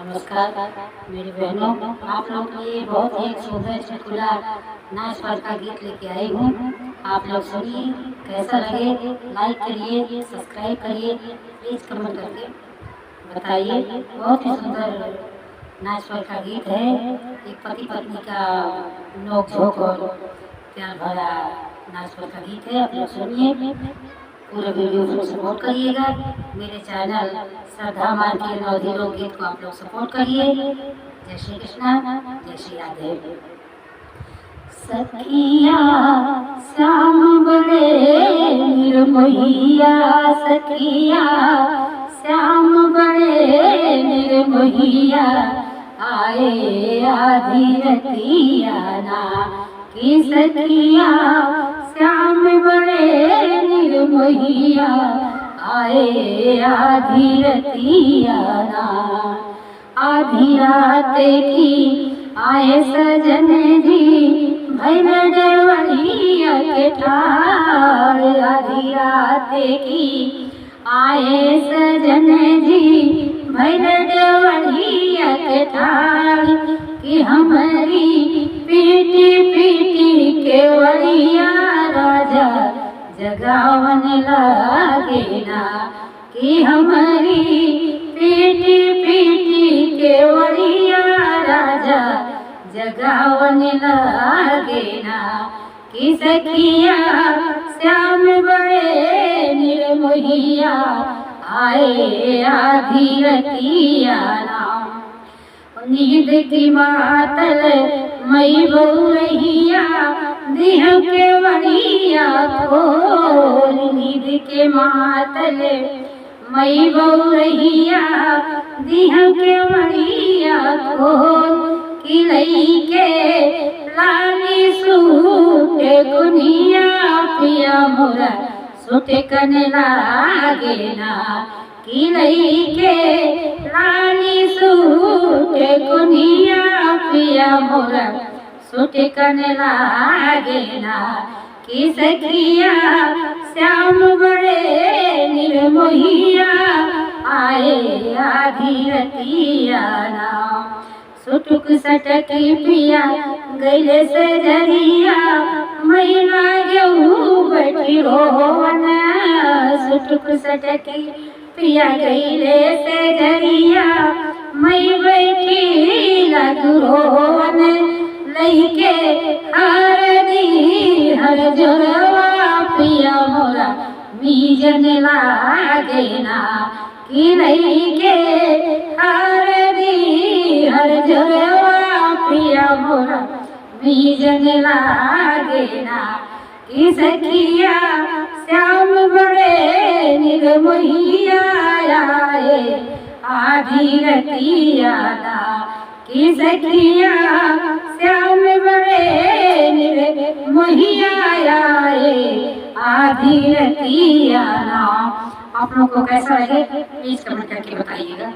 नमस्कार मेरी बहनों, आप लोग के लिए बहुत ही एक सुंदर चुटकुला नाच पार का गीत लेके आई हूँ। आप लोग सुनिए, कैसा लगे लाइक करिए, सब्सक्राइब करिए, प्लीज़ कमेंट करके बताइए। बहुत ही सुंदर नाच पार का गीत है। एक पति पत्नी का नोक झोंक और प्यार भरा नाच पार का गीत है। आप लोग सुनिए, पूरे वीडियो को सपोर्ट करिएगा। मेरे चैनल श्रद्धा मान के नवधी लोकगीत को आप लोग सपोर्ट करिए। जय श्री कृष्णा, जय श्री राधे। सखिया श्याम बड़े निर्मोहिया, सखिया श्याम बड़े निर्मोहिया, आए आधी रतिया ना कि सखिया श्याम बड़े निर्मोहिया, आए आधी रतिया ना। आधी रात की आए सजन जी, भैर देवरिया के ठार। आधी रात की आए सजन जी, भैर देवरिया के ठार। कि हमारी पीटी पीटी केवड़िया राजा जगावन लागे ना। कि हमारी पीटी पीटी केवड़िया राजा जगावन लागे ना। कि सखिया श्याम बड़े निर्मोहिया, आए आधी रतिया ना। नींद की मातल मई बहुरहिया, देह के वड़िया खोल। नींद के मातल मई बहुरहिया, देह के वड़िया खोल। कि लई के लाली सूटे कुनिया, पिया मोरा सुटे कने लागे ना। कि लई के लाली सूटे कुनिया, पिया मोरा सुटे कने लागे ना। कि सखिया श्याम बड़े निर्मोहिया, आए आधी रतिया ना। सुटुक सटकी पिया गैले से जरिया, मैना गेहूँ बैठी रोवन। सुटुक सटकी पिया गैले से जरिया, मैं बैठी लगू रोवन। लईके हरदी हर जोरवा, पिया मोरा बीजन लागे ना। कि लईके हरदी हर जोरवा, पिया मोरा बीजन लागे ना। कि सखिया श्याम बड़े निर्मोहिया, आए आधी रतिया ना। कि सखिया श्याम बड़े निर्मोहिया, आए आधी रतिया ना। आप लोग को कैसा लगे प्लीज कमेंट करके बताइएगा।